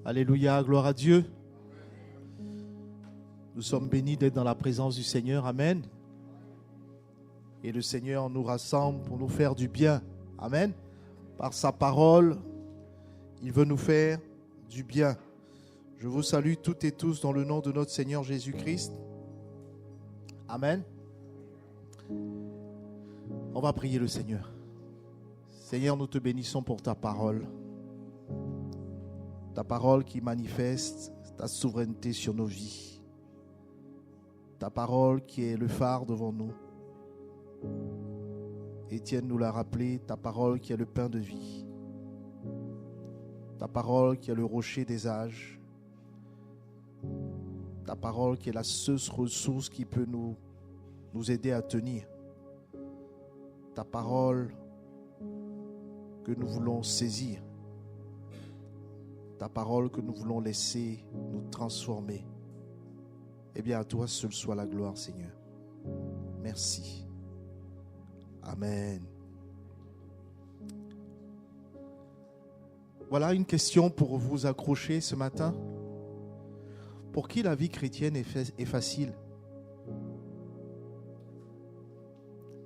Alléluia, gloire à Dieu. Nous sommes bénis d'être dans la présence du Seigneur. Amen. Et le Seigneur nous rassemble pour nous faire du bien. Amen. Par sa parole, il veut nous faire du bien. Je vous salue toutes et tous dans le nom de notre Seigneur Jésus-Christ. Amen. On va prier le Seigneur. Seigneur, nous te bénissons pour ta parole. Ta parole qui manifeste ta souveraineté sur nos vies. Ta parole qui est le phare devant nous. Étienne nous l'a rappelé, ta parole qui est le pain de vie. Ta parole qui est le rocher des âges. Ta parole qui est la seule ressource qui peut nous aider à tenir. Ta parole que nous voulons saisir. Ta parole que nous voulons laisser nous transformer. Eh bien, à toi seul soit la gloire, Seigneur. Merci. Amen. Voilà une question pour vous accrocher ce matin. Pour qui la vie chrétienne est facile?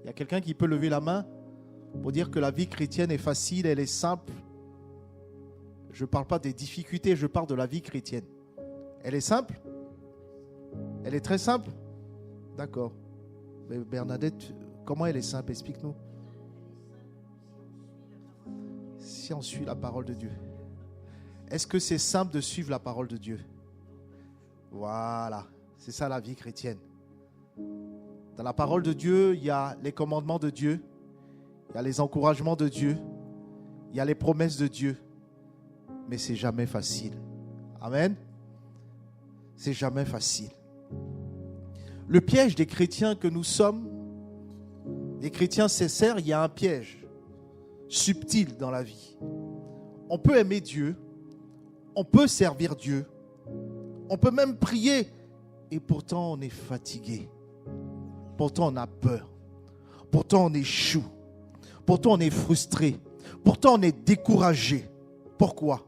Il y a quelqu'un qui peut lever la main pour dire que la vie chrétienne est facile, elle est simple. Je ne parle pas des difficultés, je parle de la vie chrétienne. Elle est simple? Elle est très simple? D'accord. Mais Bernadette, comment elle est simple? Explique-nous. Si on suit la parole de Dieu. Est-ce que c'est simple de suivre la parole de Dieu? Voilà, c'est ça la vie chrétienne. Dans la parole de Dieu, il y a les commandements de Dieu, il y a les encouragements de Dieu, il y a les promesses de Dieu. Mais c'est jamais facile. Amen. C'est jamais facile. Le piège des chrétiens que nous sommes, des chrétiens sincères, il y a un piège subtil dans la vie. On peut aimer Dieu, on peut servir Dieu, on peut même prier et pourtant on est fatigué. Pourtant on a peur. Pourtant on échoue. Pourtant on est frustré. Pourtant on est découragé. Pourquoi?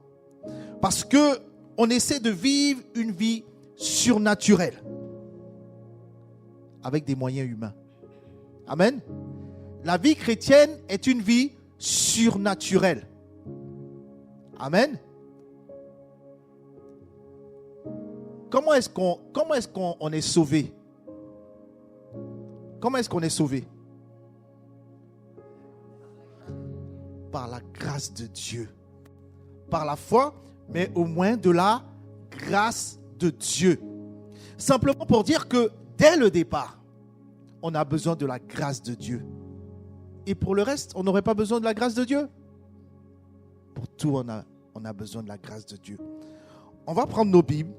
Parce qu'on essaie de vivre une vie surnaturelle avec des moyens humains. Amen. La vie chrétienne est une vie surnaturelle. Amen. Comment est-ce qu'on est sauvé? Comment est-ce qu'on est sauvé? Par la grâce de Dieu. Par la foi, mais au moins de la grâce de Dieu. Simplement pour dire que dès le départ, on a besoin de la grâce de Dieu. Et pour le reste, on n'aurait pas besoin de la grâce de Dieu. Pour tout, on a besoin de la grâce de Dieu. On va prendre nos Bibles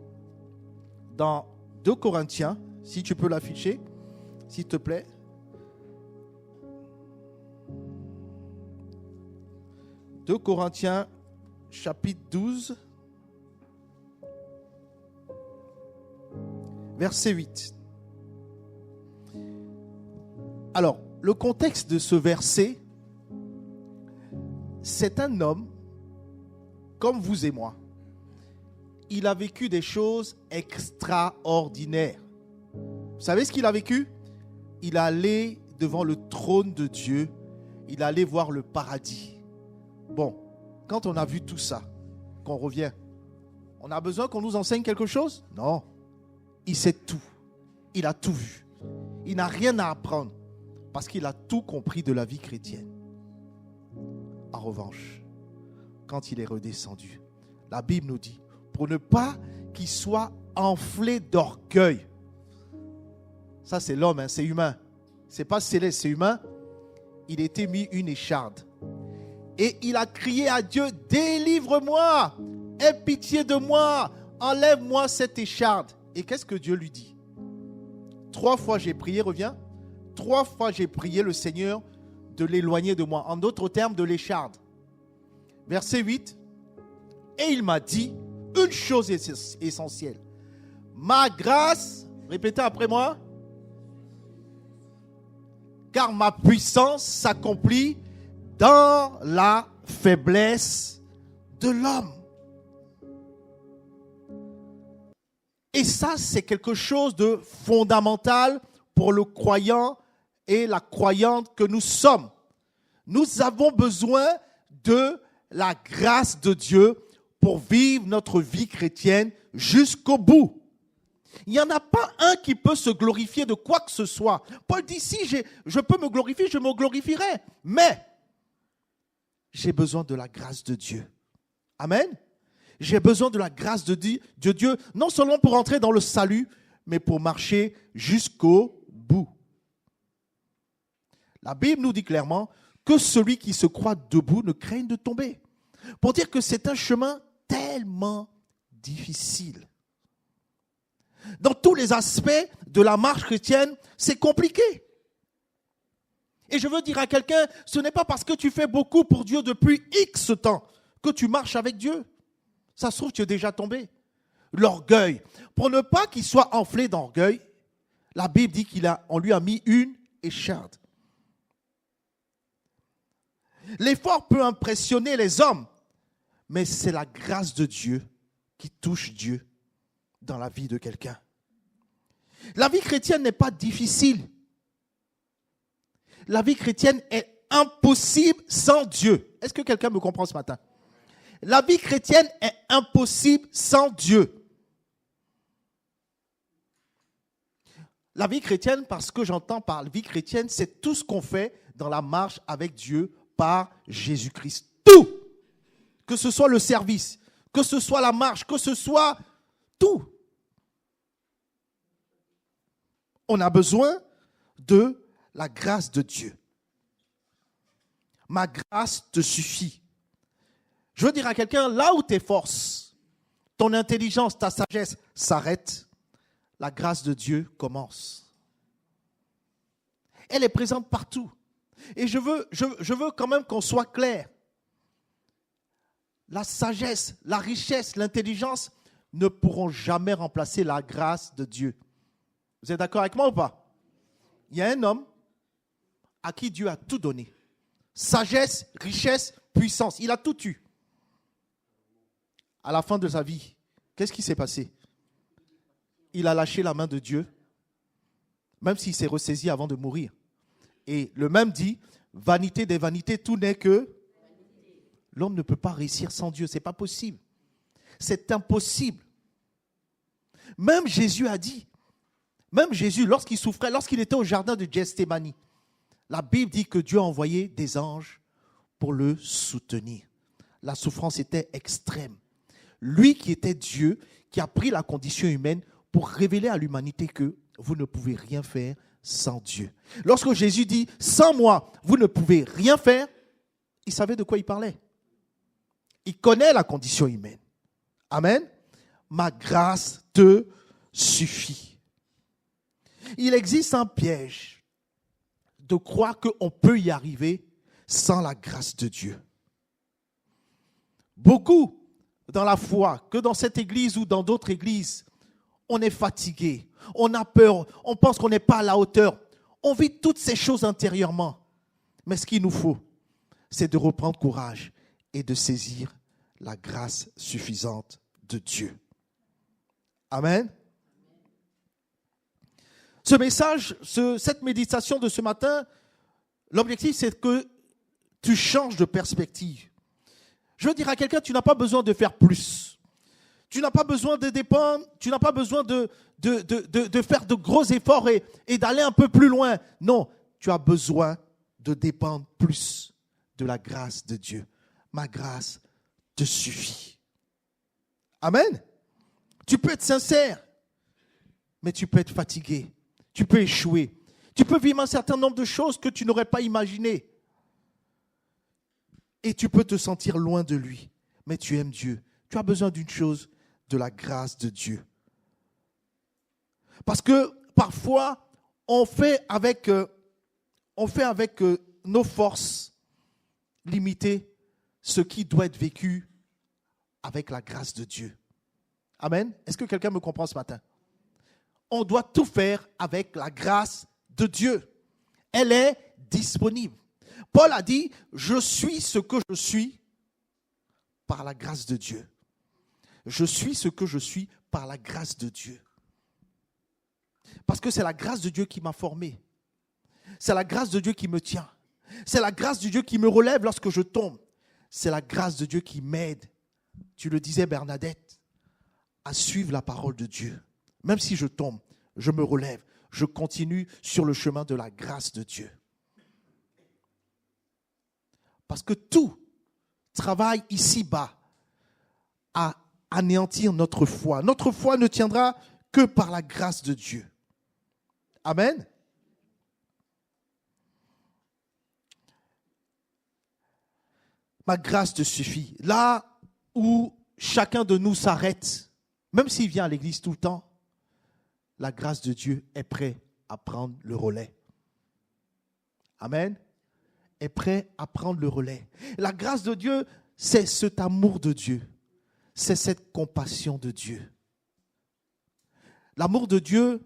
dans 2 Corinthiens, si tu peux l'afficher, s'il te plaît. « 2 Corinthiens, chapitre 12, verset 8. » Alors, le contexte de ce verset, c'est un homme comme vous et moi. Il a vécu des choses extraordinaires. Vous savez ce qu'il a vécu? Il allait devant le trône de Dieu. Il allait voir le paradis. Bon, quand on a vu tout ça, qu'on revient, on a besoin qu'on nous enseigne quelque chose? Non. Il sait tout. Il a tout vu. Il n'a rien à apprendre parce qu'il a tout compris de la vie chrétienne. En revanche, quand il est redescendu, la Bible nous dit, pour ne pas qu'il soit enflé d'orgueil. Ça, c'est l'homme, hein, c'est humain. C'est pas céleste, c'est humain. Il était mis une écharde. Et il a crié à Dieu, délivre-moi, aie pitié de moi, enlève-moi cette écharde. Et qu'est-ce que Dieu lui dit? 3 fois j'ai prié, reviens. 3 fois j'ai prié le Seigneur de l'éloigner de moi. En d'autres termes, de l'écharde. Verset 8. Et il m'a dit une chose essentielle. Ma grâce, répétez après moi, car ma puissance s'accomplit dans la faiblesse de l'homme. Et ça, c'est quelque chose de fondamental pour le croyant et la croyante que nous sommes. Nous avons besoin de la grâce de Dieu pour vivre notre vie chrétienne jusqu'au bout. Il n'y en a pas un qui peut se glorifier de quoi que ce soit. Paul dit, si je peux me glorifier, je me glorifierai. Mais j'ai besoin de la grâce de Dieu. Amen. J'ai besoin de la grâce de Dieu, non seulement pour entrer dans le salut, mais pour marcher jusqu'au bout. La Bible nous dit clairement que celui qui se croit debout ne craigne de tomber. Pour dire que c'est un chemin tellement difficile. Dans tous les aspects de la marche chrétienne, c'est compliqué. Et je veux dire à quelqu'un, ce n'est pas parce que tu fais beaucoup pour Dieu depuis X temps que tu marches avec Dieu. Ça se trouve, tu es déjà tombé. L'orgueil. Pour ne pas qu'il soit enflé d'orgueil, la Bible dit qu'on lui a mis une écharde. L'effort peut impressionner les hommes, mais c'est la grâce de Dieu qui touche Dieu dans la vie de quelqu'un. La vie chrétienne n'est pas difficile. La vie chrétienne est impossible sans Dieu. Est-ce que quelqu'un me comprend ce matin? La vie chrétienne est impossible sans Dieu. La vie chrétienne, parce que j'entends par vie chrétienne, c'est tout ce qu'on fait dans la marche avec Dieu par Jésus-Christ. Tout. Que ce soit le service, que ce soit la marche, que ce soit tout. On a besoin de la grâce de Dieu. Ma grâce te suffit. Je veux dire à quelqu'un, là où tes forces, ton intelligence, ta sagesse s'arrêtent, la grâce de Dieu commence. Elle est présente partout. Et je veux quand même qu'on soit clair. La sagesse, la richesse, l'intelligence ne pourront jamais remplacer la grâce de Dieu. Vous êtes d'accord avec moi ou pas? Il y a un homme à qui Dieu a tout donné. Sagesse, richesse, puissance. Il a tout eu. À la fin de sa vie, qu'est-ce qui s'est passé? Il a lâché la main de Dieu, même s'il s'est ressaisi avant de mourir. Et le même dit, vanité des vanités, tout n'est que... L'homme ne peut pas réussir sans Dieu, ce n'est pas possible. C'est impossible. Même Jésus a dit, même Jésus, lorsqu'il souffrait, lorsqu'il était au jardin de Gethsémani, la Bible dit que Dieu a envoyé des anges pour le soutenir. La souffrance était extrême. Lui qui était Dieu, qui a pris la condition humaine pour révéler à l'humanité que vous ne pouvez rien faire sans Dieu. Lorsque Jésus dit, sans moi, vous ne pouvez rien faire, il savait de quoi il parlait. Il connaît la condition humaine. Amen. Ma grâce te suffit. Il existe un piège de croire qu'on peut y arriver sans la grâce de Dieu. Beaucoup dans la foi, que dans cette église ou dans d'autres églises, on est fatigué, on a peur, on pense qu'on n'est pas à la hauteur. On vit toutes ces choses intérieurement. Mais ce qu'il nous faut, c'est de reprendre courage et de saisir la grâce suffisante de Dieu. Amen. Ce message, cette méditation de ce matin, l'objectif c'est que tu changes de perspective. Je veux dire à quelqu'un, tu n'as pas besoin de faire plus. Tu n'as pas besoin de dépendre, tu n'as pas besoin de faire de gros efforts et d'aller un peu plus loin. Non, tu as besoin de dépendre plus de la grâce de Dieu. Ma grâce te suffit. Amen. Tu peux être sincère, mais tu peux être fatigué. Tu peux échouer. Tu peux vivre un certain nombre de choses que tu n'aurais pas imaginées. Et tu peux te sentir loin de lui. Mais tu aimes Dieu. Tu as besoin d'une chose, de la grâce de Dieu. Parce que parfois, on fait avec nos forces limitées ce qui doit être vécu avec la grâce de Dieu. Amen. Est-ce que quelqu'un me comprend ce matin? On doit tout faire avec la grâce de Dieu. Elle est disponible. Paul a dit, je suis ce que je suis par la grâce de Dieu. Je suis ce que je suis par la grâce de Dieu. Parce que c'est la grâce de Dieu qui m'a formé. C'est la grâce de Dieu qui me tient. C'est la grâce de Dieu qui me relève lorsque je tombe. C'est la grâce de Dieu qui m'aide, tu le disais Bernadette, à suivre la parole de Dieu. Même si je tombe, je me relève, je continue sur le chemin de la grâce de Dieu. Parce que tout travaille ici-bas à anéantir notre foi. Notre foi ne tiendra que par la grâce de Dieu. Amen. Ma grâce te suffit. Là où chacun de nous s'arrête, même s'il vient à l'église tout le temps, la grâce de Dieu est prête à prendre le relais. Amen. Est prêt à prendre le relais. La grâce de Dieu, c'est cet amour de Dieu. C'est cette compassion de Dieu. L'amour de Dieu,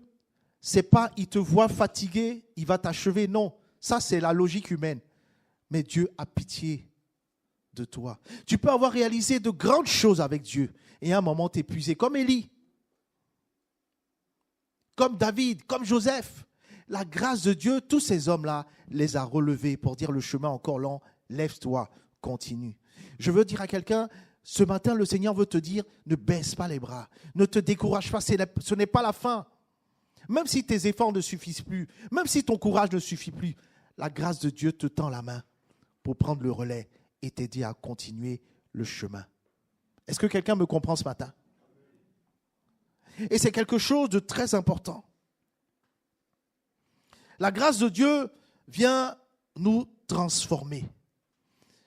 c'est pas il te voit fatigué, il va t'achever. Non, ça c'est la logique humaine. Mais Dieu a pitié de toi. Tu peux avoir réalisé de grandes choses avec Dieu et à un moment t'épuiser, comme Élie, comme David, comme Joseph. La grâce de Dieu, tous ces hommes-là, les a relevés pour dire le chemin encore long, lève-toi, continue. Je veux dire à quelqu'un, ce matin, le Seigneur veut te dire, ne baisse pas les bras, ne te décourage pas, ce n'est pas la fin. Même si tes efforts ne suffisent plus, même si ton courage ne suffit plus, la grâce de Dieu te tend la main pour prendre le relais et t'aider à continuer le chemin. Est-ce que quelqu'un me comprend ce matin? Et c'est quelque chose de très important. La grâce de Dieu vient nous transformer.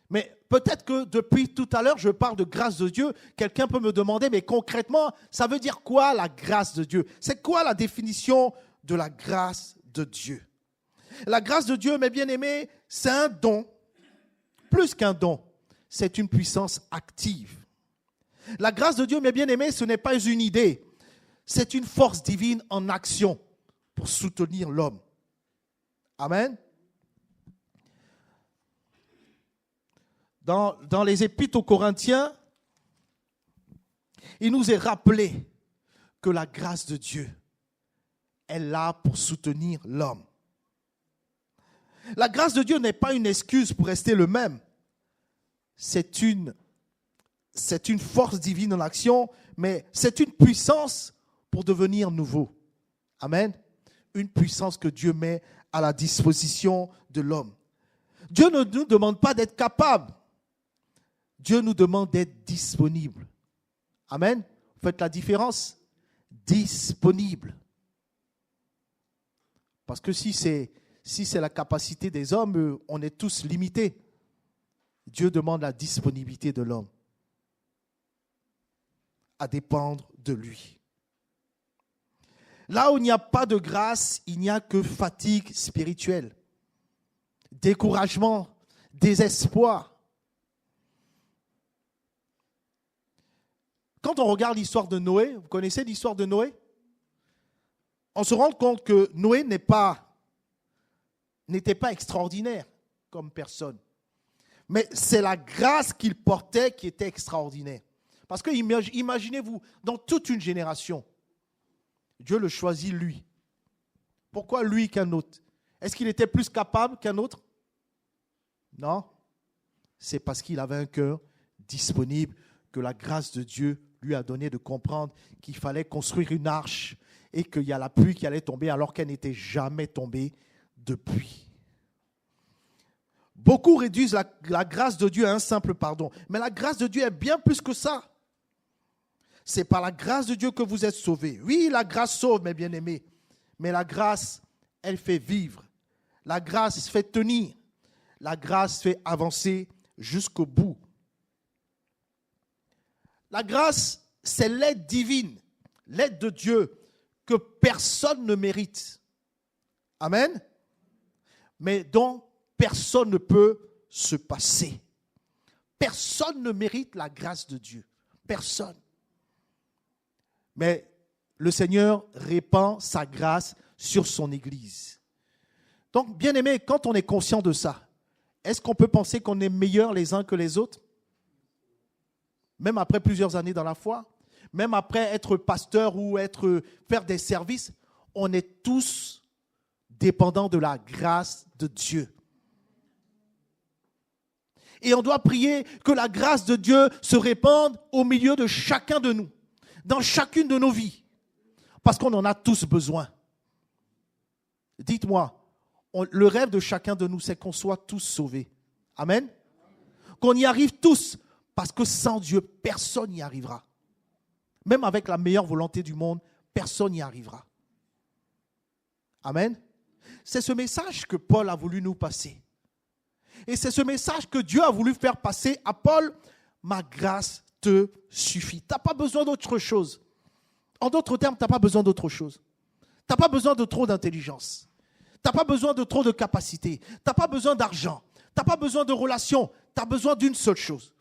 Mais peut-être que depuis tout à l'heure, je parle de grâce de Dieu. Quelqu'un peut me demander, mais concrètement, ça veut dire quoi la grâce de Dieu? C'est quoi la définition de la grâce de Dieu? La grâce de Dieu, mes bien-aimés, c'est un don. Plus qu'un don, c'est une puissance active. La grâce de Dieu, mes bien-aimés, ce n'est pas une idée. C'est une force divine en action pour soutenir l'homme. Amen. Dans les épîtres aux Corinthiens, il nous est rappelé que la grâce de Dieu est là pour soutenir l'homme. La grâce de Dieu n'est pas une excuse pour rester le même. C'est une force divine en action, mais c'est une puissance pour devenir nouveau. Amen. Une puissance que Dieu met à la disposition de l'homme. Dieu ne nous demande pas d'être capable. Dieu nous demande d'être disponible. Amen. Vous faites la différence? Disponible. Parce que si c'est la capacité des hommes, on est tous limités. Dieu demande la disponibilité de l'homme à dépendre de lui. Là où il n'y a pas de grâce, il n'y a que fatigue spirituelle, découragement, désespoir. Quand on regarde l'histoire de Noé, vous connaissez l'histoire de Noé? On se rend compte que Noé n'était pas extraordinaire comme personne. Mais c'est la grâce qu'il portait qui était extraordinaire. Parce que imaginez-vous, dans toute une génération, Dieu le choisit lui. Pourquoi lui qu'un autre? Est-ce qu'il était plus capable qu'un autre? Non. C'est parce qu'il avait un cœur disponible que la grâce de Dieu lui a donné de comprendre qu'il fallait construire une arche et qu'il y a la pluie qui allait tomber alors qu'elle n'était jamais tombée depuis. Beaucoup réduisent la grâce de Dieu à un simple pardon. Mais la grâce de Dieu est bien plus que ça. C'est par la grâce de Dieu que vous êtes sauvés. Oui, la grâce sauve, mes bien-aimés. Mais la grâce, elle fait vivre. La grâce fait tenir. La grâce fait avancer jusqu'au bout. La grâce, c'est l'aide divine, l'aide de Dieu que personne ne mérite. Amen. Mais dont personne ne peut se passer. Personne ne mérite la grâce de Dieu. Personne. Mais le Seigneur répand sa grâce sur son Église. Donc, bien aimé, quand on est conscient de ça, est-ce qu'on peut penser qu'on est meilleurs les uns que les autres? Même après plusieurs années dans la foi, même après être pasteur ou faire des services, on est tous dépendants de la grâce de Dieu. Et on doit prier que la grâce de Dieu se répande au milieu de chacun de nous, dans chacune de nos vies, parce qu'on en a tous besoin. Dites-moi, le rêve de chacun de nous, c'est qu'on soit tous sauvés. Amen. Qu'on y arrive tous, parce que sans Dieu, personne n'y arrivera. Même avec la meilleure volonté du monde, personne n'y arrivera. Amen. C'est ce message que Paul a voulu nous passer. Et c'est ce message que Dieu a voulu faire passer à Paul. Ma grâce te suffit. Tu n'as pas besoin d'autre chose. En d'autres termes, tu n'as pas besoin d'autre chose. Tu n'as pas besoin de trop d'intelligence. Tu n'as pas besoin de trop de capacité. Tu n'as pas besoin d'argent. Tu n'as pas besoin de relations. Tu as besoin d'une seule chose.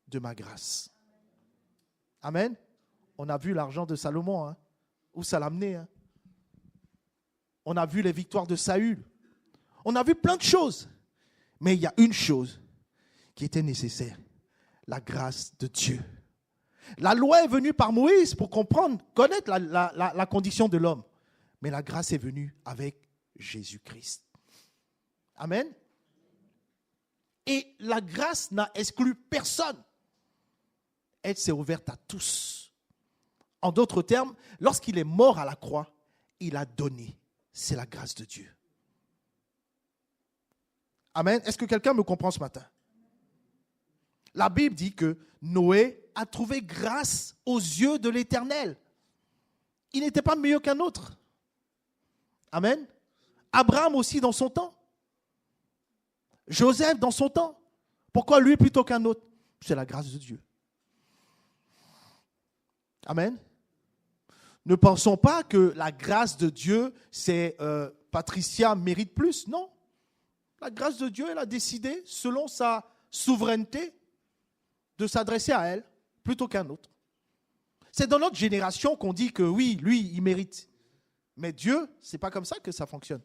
De ma grâce. Amen. On a vu l'argent de Salomon. Où ça l'a amené. On a vu les victoires de Saül. On a vu plein de choses. Mais il y a une chose qui était nécessaire, la grâce de Dieu. La loi est venue par Moïse pour connaître la condition de l'homme. Mais la grâce est venue avec Jésus-Christ. Amen. Et la grâce n'a exclu personne. Elle s'est ouverte à tous. En d'autres termes, lorsqu'il est mort à la croix, il a donné. C'est la grâce de Dieu. Amen. Est-ce que quelqu'un me comprend ce matin? La Bible dit que Noé a trouvé grâce aux yeux de l'Éternel. Il n'était pas meilleur qu'un autre. Amen. Abraham aussi dans son temps. Joseph dans son temps. Pourquoi lui plutôt qu'un autre? C'est la grâce de Dieu. Amen. Ne pensons pas que la grâce de Dieu, c'est Patricia mérite plus. Non. La grâce de Dieu, elle a décidé, selon sa souveraineté, de s'adresser à elle plutôt qu'à un autre. C'est dans notre génération qu'on dit que oui, lui, il mérite. Mais Dieu, ce n'est pas comme ça que ça fonctionne.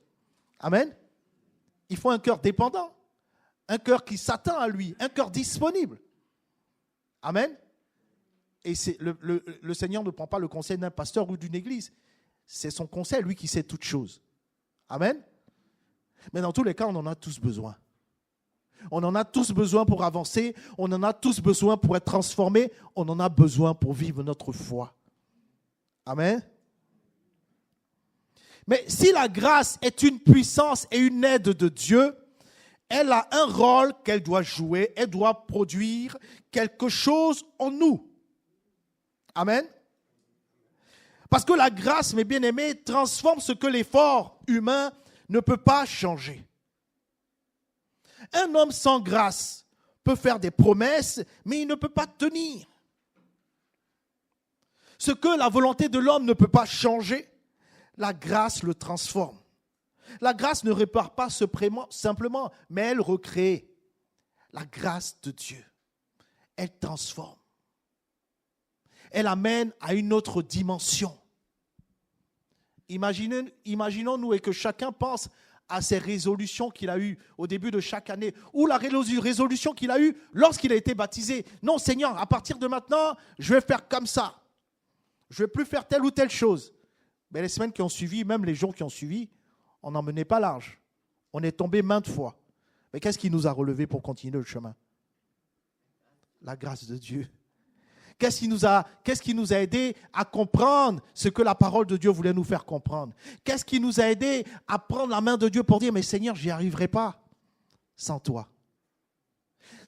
Amen. Il faut un cœur dépendant, un cœur qui s'attend à lui, un cœur disponible. Amen. Et le Seigneur ne prend pas le conseil d'un pasteur ou d'une église. C'est son conseil, lui, qui sait toutes choses. Amen. Mais dans tous les cas, on en a tous besoin. On en a tous besoin pour avancer. On en a tous besoin pour être transformés. On en a besoin pour vivre notre foi. Amen. Mais si la grâce est une puissance et une aide de Dieu, elle a un rôle qu'elle doit jouer. Elle doit produire quelque chose en nous. Amen. Parce que la grâce, mes bien-aimés, transforme ce que l'effort humain ne peut pas changer. Un homme sans grâce peut faire des promesses, mais il ne peut pas tenir. Ce que la volonté de l'homme ne peut pas changer, la grâce le transforme. La grâce ne répare pas simplement, mais elle recrée. La grâce de Dieu, elle transforme. Elle amène à une autre dimension. Imaginons-nous et que chacun pense à ses résolutions qu'il a eues au début de chaque année ou la résolution qu'il a eue lorsqu'il a été baptisé. Non, Seigneur, à partir de maintenant, je vais faire comme ça. Je ne vais plus faire telle ou telle chose. Mais les semaines qui ont suivi, même les jours qui ont suivi, on n'en menait pas large. On est tombé maintes fois. Mais qu'est-ce qui nous a relevés pour continuer le chemin? La grâce de Dieu. Qu'est-ce qui nous a aidé à comprendre ce que la parole de Dieu voulait nous faire comprendre? Qu'est-ce qui nous a aidé à prendre la main de Dieu pour dire, mais Seigneur, je n'y arriverai pas sans toi.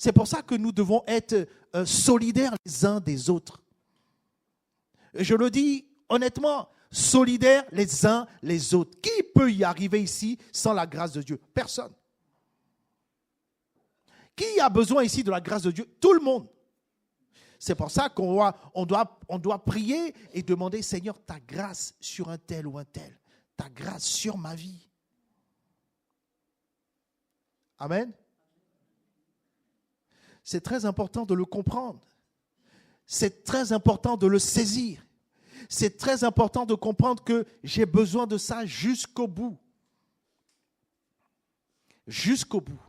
C'est pour ça que nous devons être solidaires les uns des autres. Je le dis honnêtement, solidaires les uns les autres. Qui peut y arriver ici sans la grâce de Dieu? Personne. Qui a besoin ici de la grâce de Dieu? Tout le monde. C'est pour ça qu'on doit prier et demander, Seigneur, ta grâce sur un tel ou un tel. Ta grâce sur ma vie. Amen. C'est très important de le comprendre. C'est très important de le saisir. C'est très important de comprendre que j'ai besoin de ça jusqu'au bout. Jusqu'au bout.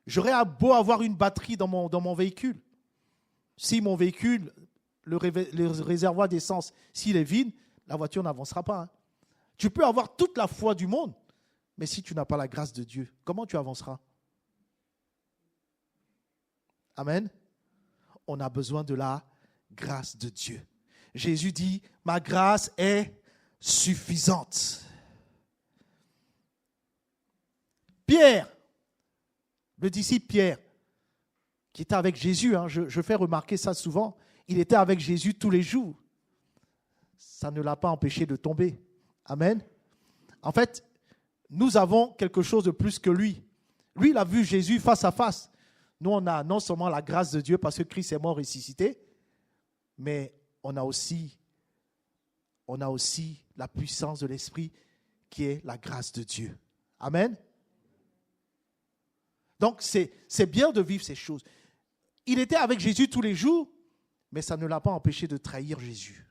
J'aurais beau avoir une batterie dans mon véhicule. Si mon véhicule, le réservoir d'essence, s'il est vide, la voiture n'avancera pas. Hein. Tu peux avoir toute la foi du monde, mais si tu n'as pas la grâce de Dieu, comment tu avanceras? Amen. On a besoin de la grâce de Dieu. Jésus dit, ma grâce est suffisante. Pierre, le disciple Pierre, qui était avec Jésus, hein, je fais remarquer ça souvent, il était avec Jésus tous les jours. Ça ne l'a pas empêché de tomber. Amen. En fait, nous avons quelque chose de plus que lui. Lui, il a vu Jésus face à face. Nous, on a non seulement la grâce de Dieu parce que Christ est mort ressuscité, mais on a aussi la puissance de l'Esprit qui est la grâce de Dieu. Amen. Donc, c'est bien de vivre ces choses. Il était avec Jésus tous les jours, mais ça ne l'a pas empêché de trahir Jésus.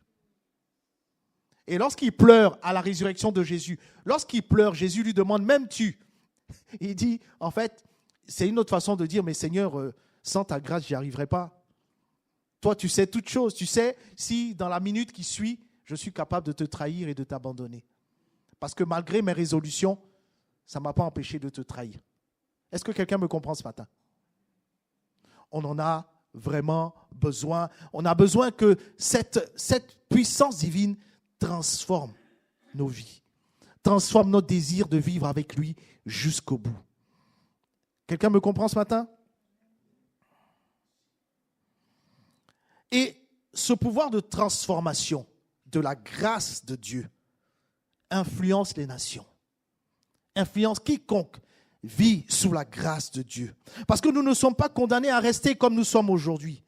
Et lorsqu'il pleure à la résurrection de Jésus, lorsqu'il pleure, Jésus lui demande, m'aimes-tu? Il dit, en fait, c'est une autre façon de dire, mais Seigneur, sans ta grâce, je n'y arriverai pas. Toi, tu sais toutes choses. Tu sais si dans la minute qui suit, je suis capable de te trahir et de t'abandonner. Parce que malgré mes résolutions, ça ne m'a pas empêché de te trahir. Est-ce que quelqu'un me comprend ce matin? On en a vraiment besoin. On a besoin que cette puissance divine transforme nos vies, transforme notre désir de vivre avec lui jusqu'au bout. Quelqu'un me comprend ce matin? Et ce pouvoir de transformation de la grâce de Dieu influence les nations, influence quiconque vit sous la grâce de Dieu. Parce que nous ne sommes pas condamnés à rester comme nous sommes aujourd'hui.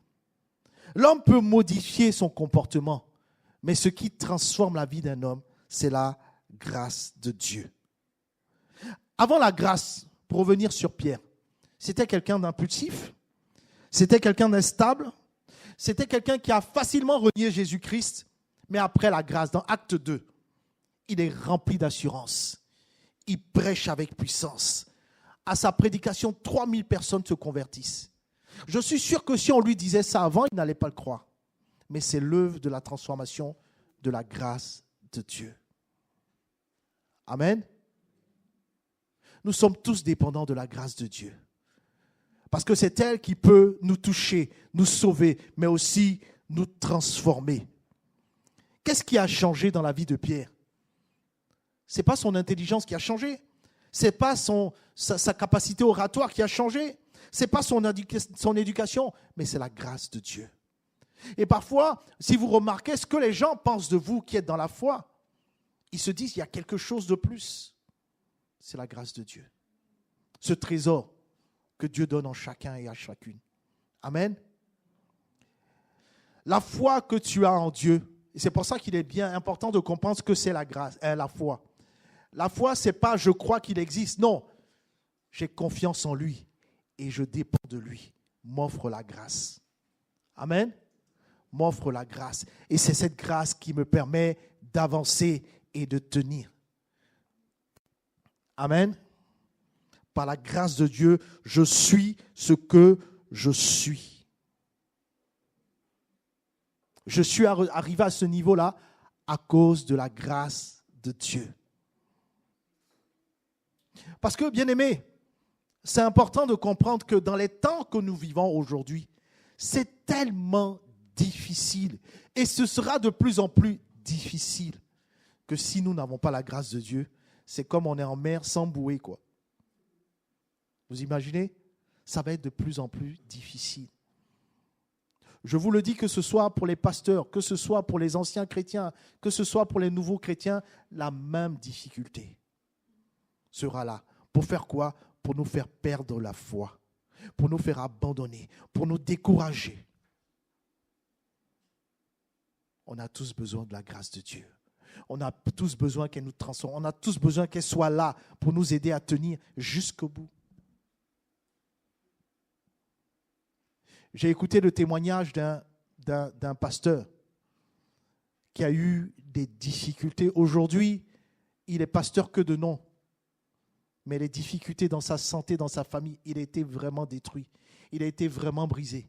L'homme peut modifier son comportement, mais ce qui transforme la vie d'un homme, c'est la grâce de Dieu. Avant la grâce, pour revenir sur Pierre, c'était quelqu'un d'impulsif, c'était quelqu'un d'instable, c'était quelqu'un qui a facilement renié Jésus-Christ, mais après la grâce, dans Acte 2, il est rempli d'assurance. Il prêche avec puissance. À sa prédication, 3000 personnes se convertissent. Je suis sûr que si on lui disait ça avant, il n'allait pas le croire. Mais c'est l'œuvre de la transformation de la grâce de Dieu. Amen. Nous sommes tous dépendants de la grâce de Dieu. Parce que c'est elle qui peut nous toucher, nous sauver, mais aussi nous transformer. Qu'est-ce qui a changé dans la vie de Pierre? Ce n'est pas son intelligence qui a changé. Ce n'est pas sa capacité oratoire qui a changé. Ce n'est pas son éducation, mais c'est la grâce de Dieu. Et parfois, si vous remarquez ce que les gens pensent de vous qui êtes dans la foi, ils se disent qu'il y a quelque chose de plus. C'est la grâce de Dieu. Ce trésor que Dieu donne en chacun et à chacune. Amen. La foi que tu as en Dieu, et c'est pour ça qu'il est bien important de comprendre ce que c'est la grâce, la foi. La foi, ce n'est pas « je crois qu'il existe ». Non, j'ai confiance en lui et je dépends de lui. M'offre la grâce. Amen. M'offre la grâce. Et c'est cette grâce qui me permet d'avancer et de tenir. Amen. Par la grâce de Dieu, je suis ce que je suis. Je suis arrivé à ce niveau-là à cause de la grâce de Dieu. Parce que, bien-aimés, c'est important de comprendre que dans les temps que nous vivons aujourd'hui, c'est tellement difficile et ce sera de plus en plus difficile que si nous n'avons pas la grâce de Dieu, c'est comme on est en mer sans bouée, quoi. Vous imaginez? Ça va être de plus en plus difficile. Je vous le dis, que ce soit pour les pasteurs, que ce soit pour les anciens chrétiens, que ce soit pour les nouveaux chrétiens, la même difficulté sera là. Pour faire quoi? Pour nous faire perdre la foi, pour nous faire abandonner, pour nous décourager. On a tous besoin de la grâce de Dieu. On a tous besoin qu'elle nous transforme. On a tous besoin qu'elle soit là pour nous aider à tenir jusqu'au bout. J'ai écouté le témoignage d'un pasteur qui a eu des difficultés. Aujourd'hui, il est pasteur que de nom. Mais les difficultés dans sa santé, dans sa famille, il a été vraiment détruit. Il a été vraiment brisé.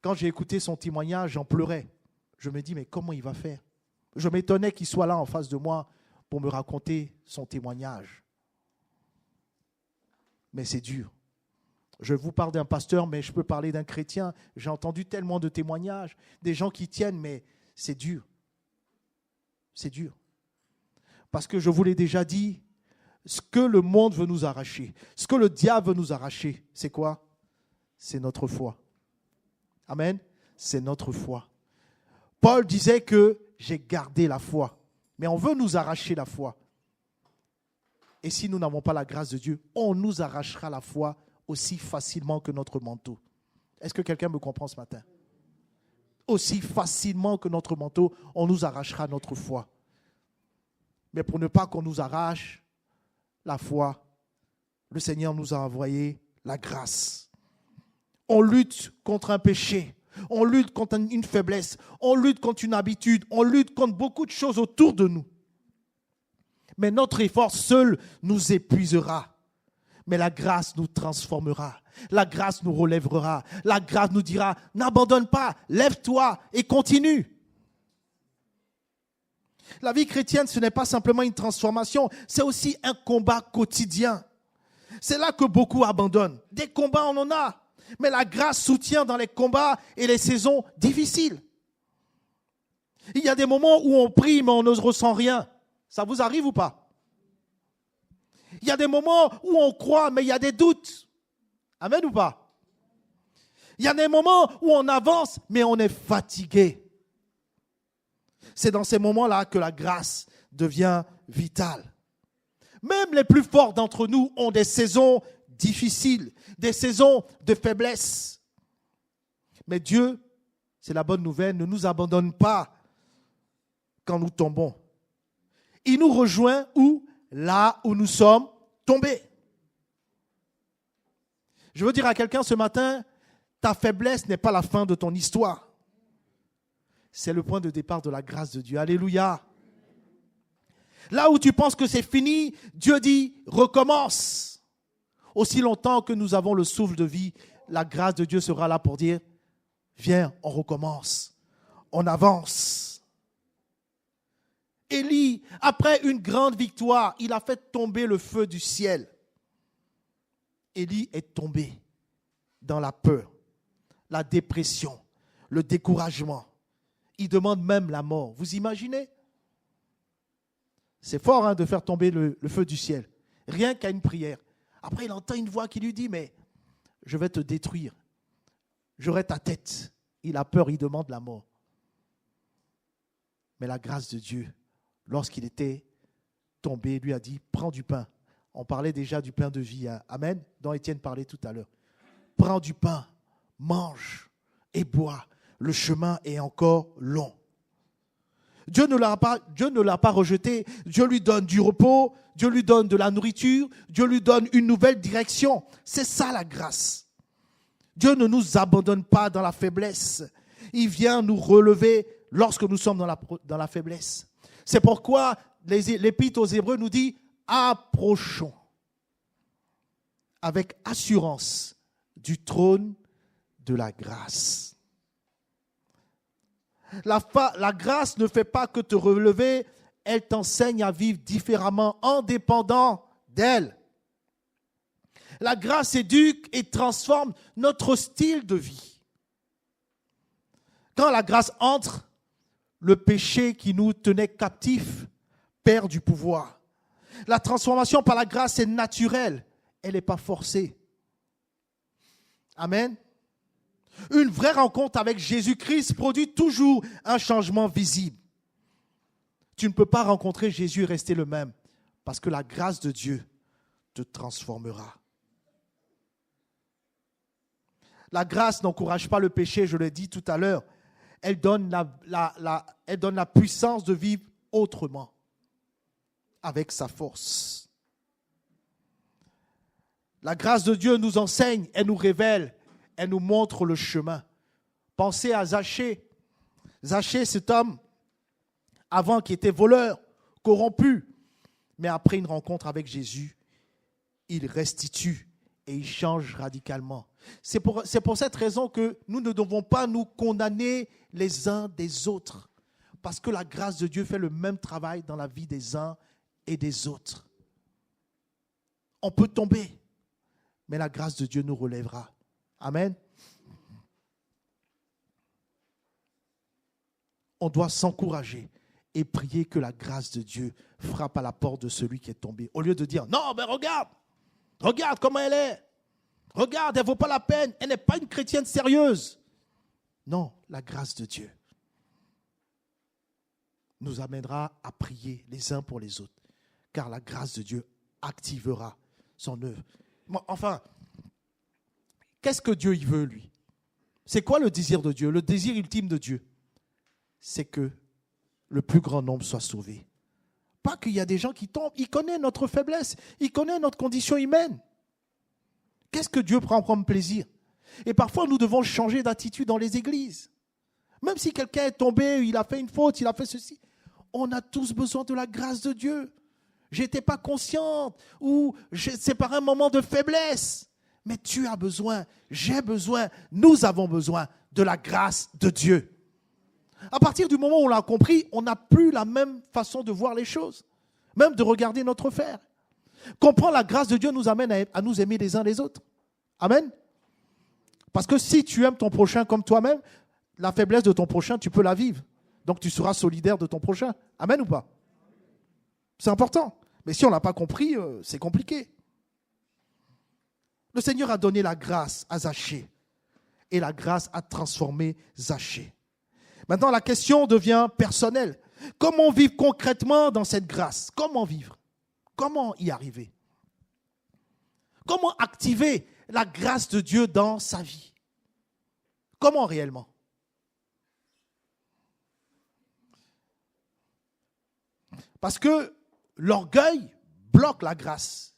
Quand j'ai écouté son témoignage, j'en pleurais. Je me dis, mais comment il va faire? Je m'étonnais qu'il soit là en face de moi pour me raconter son témoignage. Mais c'est dur. Je vous parle d'un pasteur, mais je peux parler d'un chrétien. J'ai entendu tellement de témoignages, des gens qui tiennent, mais c'est dur. C'est dur. Parce que je vous l'ai déjà dit, ce que le monde veut nous arracher, ce que le diable veut nous arracher, c'est quoi? C'est notre foi. Amen. C'est notre foi. Paul disait que j'ai gardé la foi. Mais on veut nous arracher la foi. Et si nous n'avons pas la grâce de Dieu, on nous arrachera la foi aussi facilement que notre manteau. Est-ce que quelqu'un me comprend ce matin? Aussi facilement que notre manteau, on nous arrachera notre foi. Mais pour ne pas qu'on nous arrache la foi, le Seigneur nous a envoyé la grâce. On lutte contre un péché, on lutte contre une faiblesse, on lutte contre une habitude, on lutte contre beaucoup de choses autour de nous. Mais notre effort seul nous épuisera. Mais la grâce nous transformera. La grâce nous relèvera. La grâce nous dira, n'abandonne pas, lève-toi et continue. La vie chrétienne, ce n'est pas simplement une transformation, c'est aussi un combat quotidien. C'est là que beaucoup abandonnent. Des combats, on en a. Mais la grâce soutient dans les combats et les saisons difficiles. Il y a des moments où on prie, mais on ne ressent rien. Ça vous arrive ou pas? Il y a des moments où on croit, mais il y a des doutes. Amen ou pas? Il y a des moments où on avance, mais on est fatigué. C'est dans ces moments-là que la grâce devient vitale. Même les plus forts d'entre nous ont des saisons difficiles, des saisons de faiblesse. Mais Dieu, c'est la bonne nouvelle, ne nous abandonne pas quand nous tombons. Il nous rejoint où? Là où nous sommes tombés. Je veux dire à quelqu'un ce matin, ta faiblesse n'est pas la fin de ton histoire. C'est le point de départ de la grâce de Dieu. Alléluia. Là où tu penses que c'est fini, Dieu dit, recommence. Aussi longtemps que nous avons le souffle de vie, la grâce de Dieu sera là pour dire, viens, on recommence, on avance. Élie, après une grande victoire, il a fait tomber le feu du ciel. Élie est tombé dans la peur, la dépression, le découragement. Il demande même la mort. Vous imaginez? C'est fort de faire tomber le feu du ciel. Rien qu'à une prière. Après, il entend une voix qui lui dit, mais je vais te détruire. J'aurai ta tête. Il a peur, il demande la mort. Mais la grâce de Dieu, lorsqu'il était tombé, lui a dit, prends du pain. On parlait déjà du pain de vie. Amen, dont Étienne parlait tout à l'heure. Prends du pain, mange et bois. Le chemin est encore long. Dieu ne l'a pas rejeté. Dieu lui donne du repos, Dieu lui donne de la nourriture, Dieu lui donne une nouvelle direction. C'est ça la grâce. Dieu ne nous abandonne pas dans la faiblesse. Il vient nous relever lorsque nous sommes dans la faiblesse. C'est pourquoi l'Épître aux Hébreux nous dit « Approchons avec assurance du trône de la grâce ». La grâce ne fait pas que te relever, elle t'enseigne à vivre différemment, en dépendant d'elle. La grâce éduque et transforme notre style de vie. Quand la grâce entre, le péché qui nous tenait captifs perd du pouvoir. La transformation par la grâce est naturelle, elle n'est pas forcée. Amen. Une vraie rencontre avec Jésus-Christ produit toujours un changement visible. Tu ne peux pas rencontrer Jésus et rester le même, parce que la grâce de Dieu te transformera. La grâce n'encourage pas le péché, je l'ai dit tout à l'heure. Elle donne la puissance de vivre autrement, avec sa force. La grâce de Dieu nous enseigne, elle nous révèle, elle nous montre le chemin. Pensez à Zachée. Zachée, cet homme, avant qui était voleur, corrompu, mais après une rencontre avec Jésus, il restitue et il change radicalement. C'est pour cette raison que nous ne devons pas nous condamner les uns des autres. Parce que la grâce de Dieu fait le même travail dans la vie des uns et des autres. On peut tomber, mais la grâce de Dieu nous relèvera. Amen. On doit s'encourager et prier que la grâce de Dieu frappe à la porte de celui qui est tombé. Au lieu de dire, non, mais regarde comment elle est. Regarde, elle ne vaut pas la peine, elle n'est pas une chrétienne sérieuse. Non, la grâce de Dieu nous amènera à prier les uns pour les autres, car la grâce de Dieu activera son œuvre. Enfin, qu'est-ce que Dieu y veut, lui? C'est quoi le désir de Dieu? Le désir ultime de Dieu, c'est que le plus grand nombre soit sauvé. Pas qu'il y a des gens qui tombent, il connaît notre faiblesse, il connaît notre condition humaine. Qu'est-ce que Dieu prend comme plaisir? Et parfois, nous devons changer d'attitude dans les églises. Même si quelqu'un est tombé, il a fait une faute, il a fait ceci. On a tous besoin de la grâce de Dieu. Je n'étais pas consciente ou c'est par un moment de faiblesse. Mais tu as besoin, j'ai besoin, nous avons besoin de la grâce de Dieu. À partir du moment où on l'a compris, on n'a plus la même façon de voir les choses, même de regarder notre frère. Comprendre la grâce de Dieu nous amène à nous aimer les uns les autres. Amen. Parce que si tu aimes ton prochain comme toi-même, la faiblesse de ton prochain, tu peux la vivre. Donc tu seras solidaire de ton prochain. Amen ou pas? C'est important. Mais si on ne l'a pas compris, c'est compliqué. Le Seigneur a donné la grâce à Zachée. Et la grâce a transformé Zachée. Maintenant, la question devient personnelle. Comment vivre concrètement dans cette grâce? Comment vivre? Comment y arriver? Comment activer la grâce de Dieu dans sa vie? Comment réellement? Parce que l'orgueil bloque la grâce,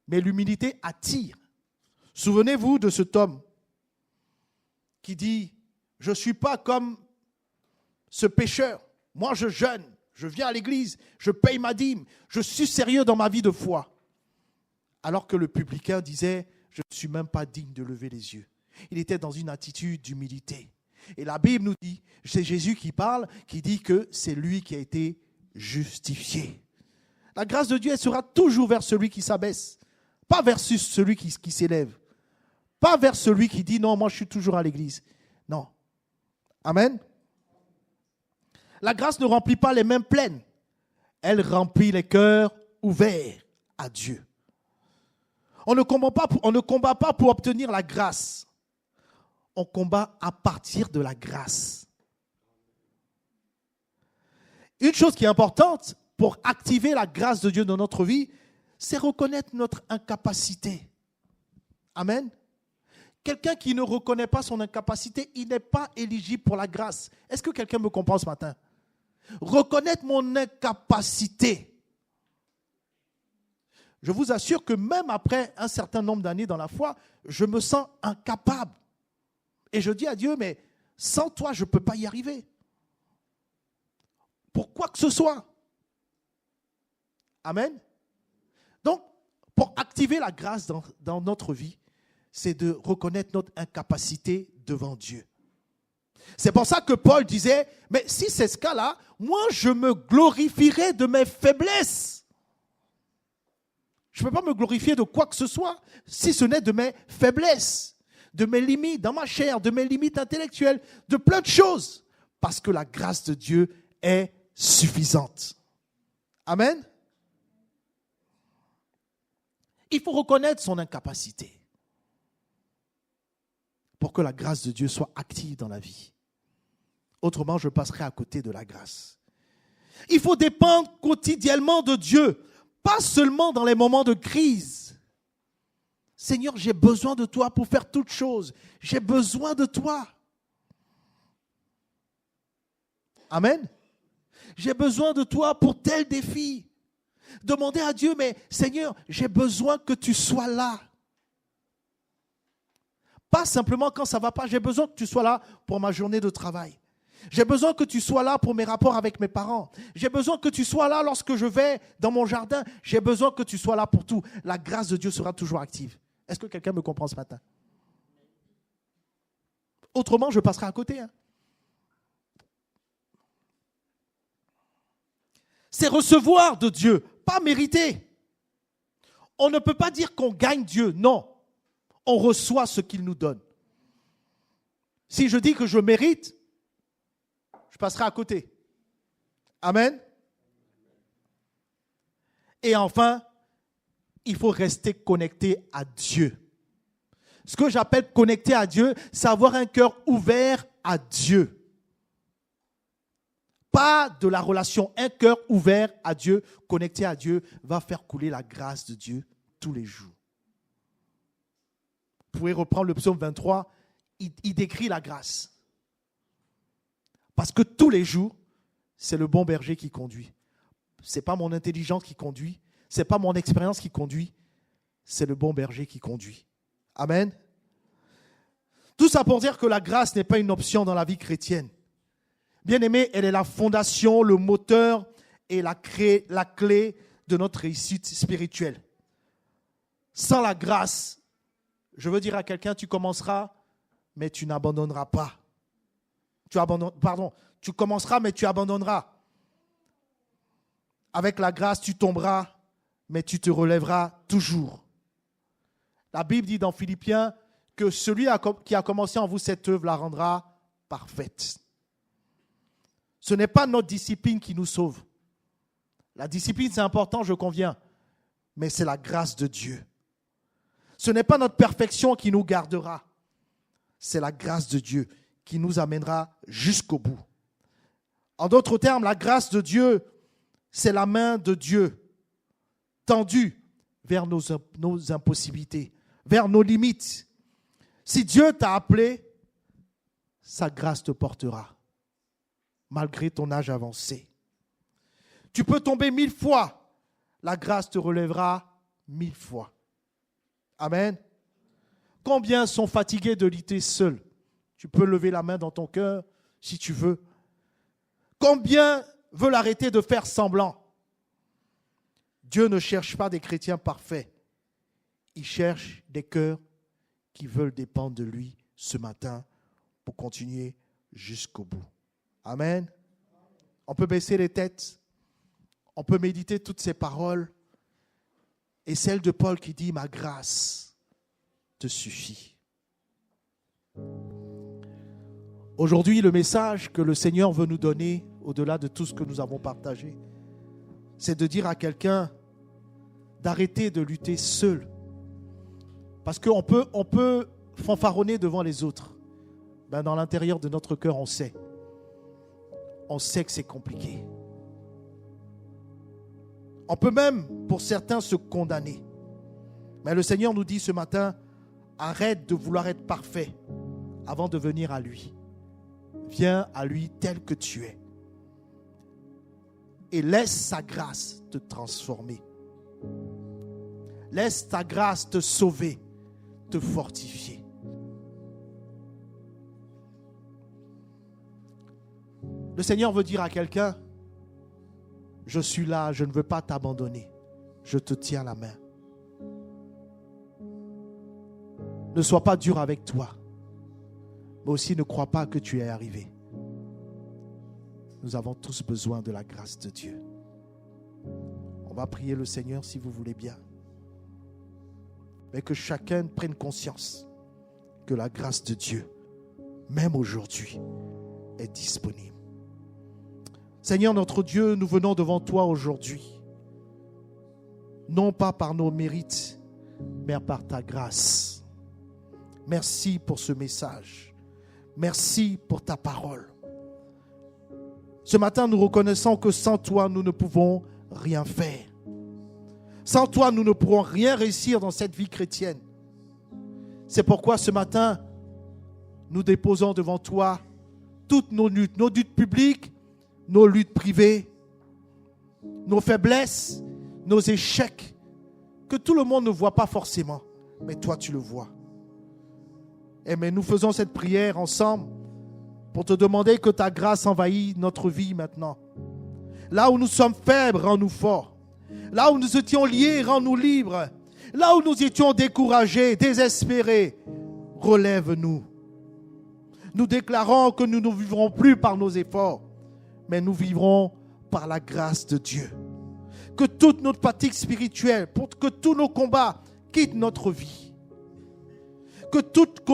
mais l'humilité attire. Souvenez-vous de cet homme qui dit « Je ne suis pas comme ce pécheur. Moi, je jeûne, je viens à l'église, je paye ma dîme, je suis sérieux dans ma vie de foi. » Alors que le publicain disait « Je ne suis même pas digne de lever les yeux. » Il était dans une attitude d'humilité. Et la Bible nous dit, c'est Jésus qui parle, qui dit que c'est lui qui a été justifié. La grâce de Dieu, elle sera toujours vers celui qui s'abaisse, pas versus celui qui s'élève, pas vers celui qui dit non, moi je suis toujours à l'église. Non. Amen. La grâce ne remplit pas les mains pleines, elle remplit les cœurs ouverts à Dieu. On ne combat pas pour obtenir la grâce, on combat à partir de la grâce. Une chose qui est importante pour activer la grâce de Dieu dans notre vie, c'est reconnaître notre incapacité. Amen. Quelqu'un qui ne reconnaît pas son incapacité, il n'est pas éligible pour la grâce. Est-ce que quelqu'un me comprend ce matin? Reconnaître mon incapacité. Je vous assure que même après un certain nombre d'années dans la foi, je me sens incapable. Et je dis à Dieu, mais sans toi, je ne peux pas y arriver. Pour quoi que ce soit. Amen. Donc, pour activer la grâce dans notre vie, c'est de reconnaître notre incapacité devant Dieu. C'est pour ça que Paul disait, mais si c'est ce cas-là, moi je me glorifierai de mes faiblesses. Je ne peux pas me glorifier de quoi que ce soit, si ce n'est de mes faiblesses, de mes limites dans ma chair, de mes limites intellectuelles, de plein de choses. Parce que la grâce de Dieu est suffisante. Amen. Il faut reconnaître son incapacité pour que la grâce de Dieu soit active dans la vie. Autrement, je passerai à côté de la grâce. Il faut dépendre quotidiennement de Dieu, pas seulement dans les moments de crise. Seigneur, j'ai besoin de toi pour faire toutes choses. J'ai besoin de toi. Amen. J'ai besoin de toi pour tel défi. Demandez à Dieu, mais Seigneur, j'ai besoin que tu sois là. Pas simplement quand ça ne va pas, j'ai besoin que tu sois là pour ma journée de travail. J'ai besoin que tu sois là pour mes rapports avec mes parents. J'ai besoin que tu sois là lorsque je vais dans mon jardin. J'ai besoin que tu sois là pour tout. La grâce de Dieu sera toujours active. Est-ce que quelqu'un me comprend ce matin? Autrement, je passerai à côté. C'est recevoir de Dieu, pas mériter. On ne peut pas dire qu'on gagne Dieu, non. On reçoit ce qu'il nous donne. Si je dis que je mérite, je passerai à côté. Amen. Et enfin, il faut rester connecté à Dieu. Ce que j'appelle connecté à Dieu, c'est avoir un cœur ouvert à Dieu. Pas de la relation, un cœur ouvert à Dieu, connecté à Dieu, va faire couler la grâce de Dieu tous les jours. Vous pouvez reprendre le psaume 23, il décrit la grâce. Parce que tous les jours, c'est le bon berger qui conduit. Ce n'est pas mon intelligence qui conduit, ce n'est pas mon expérience qui conduit, c'est le bon berger qui conduit. Amen. Tout ça pour dire que la grâce n'est pas une option dans la vie chrétienne. Bien-aimé, elle est la fondation, le moteur et la clé de notre réussite spirituelle. Sans la grâce, je veux dire à quelqu'un, tu commenceras, mais tu n'abandonneras pas. Tu commenceras, mais tu abandonneras. Avec la grâce, tu tomberas, mais tu te relèveras toujours. La Bible dit dans Philippiens que celui qui a commencé en vous cette œuvre la rendra parfaite. Ce n'est pas notre discipline qui nous sauve. La discipline, c'est important, je conviens, mais c'est la grâce de Dieu. Ce n'est pas notre perfection qui nous gardera, c'est la grâce de Dieu qui nous amènera jusqu'au bout. En d'autres termes, la grâce de Dieu, c'est la main de Dieu tendue vers nos impossibilités, vers nos limites. Si Dieu t'a appelé, sa grâce te portera, malgré ton âge avancé. Tu peux tomber 1000 fois, la grâce te relèvera 1000 fois. Amen. Combien sont fatigués de lutter seuls? Tu peux lever la main dans ton cœur si tu veux. Combien veulent arrêter de faire semblant? Dieu ne cherche pas des chrétiens parfaits. Il cherche des cœurs qui veulent dépendre de lui ce matin pour continuer jusqu'au bout. Amen. On peut baisser les têtes. On peut méditer toutes ces paroles. Et celle de Paul qui dit « Ma grâce te suffit ». Aujourd'hui, le message que le Seigneur veut nous donner, au-delà de tout ce que nous avons partagé, c'est de dire à quelqu'un d'arrêter de lutter seul. Parce qu'on peut fanfaronner devant les autres. Ben, dans l'intérieur de notre cœur, on sait. On sait que c'est compliqué. On peut même, pour certains, se condamner. Mais le Seigneur nous dit ce matin, arrête de vouloir être parfait avant de venir à lui. Viens à lui tel que tu es. Et laisse sa grâce te transformer. Laisse ta grâce te sauver, te fortifier. Le Seigneur veut dire à quelqu'un, je suis là, je ne veux pas t'abandonner. Je te tiens la main. Ne sois pas dur avec toi. Mais aussi ne crois pas que tu es arrivé. Nous avons tous besoin de la grâce de Dieu. On va prier le Seigneur si vous voulez bien. Mais que chacun prenne conscience que la grâce de Dieu, même aujourd'hui, est disponible. Seigneur notre Dieu, nous venons devant toi aujourd'hui, non pas par nos mérites, mais par ta grâce. Merci pour ce message. Merci pour ta parole. Ce matin, nous reconnaissons que sans toi, nous ne pouvons rien faire. Sans toi, nous ne pourrons rien réussir dans cette vie chrétienne. C'est pourquoi ce matin, nous déposons devant toi toutes nos luttes publiques, nos luttes privées, nos faiblesses, nos échecs, que tout le monde ne voit pas forcément, mais toi tu le vois. Et mais nous faisons cette prière ensemble pour te demander que ta grâce envahisse notre vie maintenant. Là où nous sommes faibles, rends-nous forts. Là où nous étions liés, rends-nous libres. Là où nous étions découragés, désespérés, relève-nous. Nous déclarons que nous ne vivrons plus par nos efforts, mais nous vivrons par la grâce de Dieu. Que toute notre fatigue spirituelle, que tous nos combats quittent notre vie. Que toute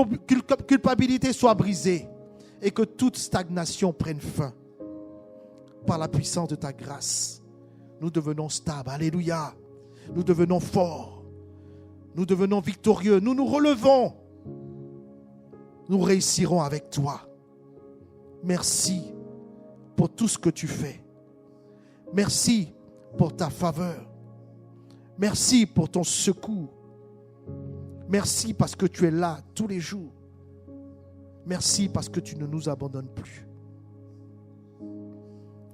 culpabilité soit brisée et que toute stagnation prenne fin. Par la puissance de ta grâce, nous devenons stables. Alléluia. Nous devenons forts. Nous devenons victorieux. Nous nous relevons. Nous réussirons avec toi. Merci pour tout ce que tu fais. Merci pour ta faveur. Merci pour ton secours. Merci parce que tu es là tous les jours. Merci parce que tu ne nous abandonnes plus.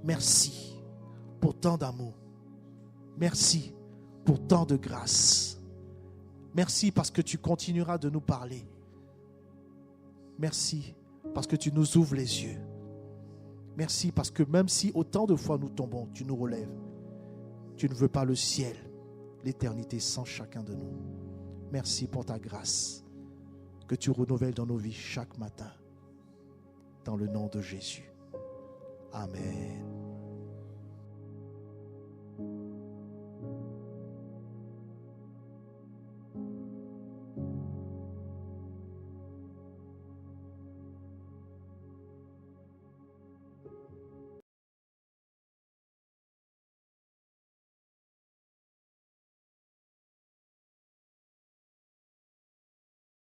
Merci pour tant d'amour. Merci pour tant de grâce. Merci parce que tu continueras de nous parler. Merci parce que tu nous ouvres les yeux. Merci parce que même si autant de fois nous tombons, tu nous relèves. Tu ne veux pas le ciel, l'éternité sans chacun de nous. Merci pour ta grâce que tu renouvelles dans nos vies chaque matin. Dans le nom de Jésus. Amen.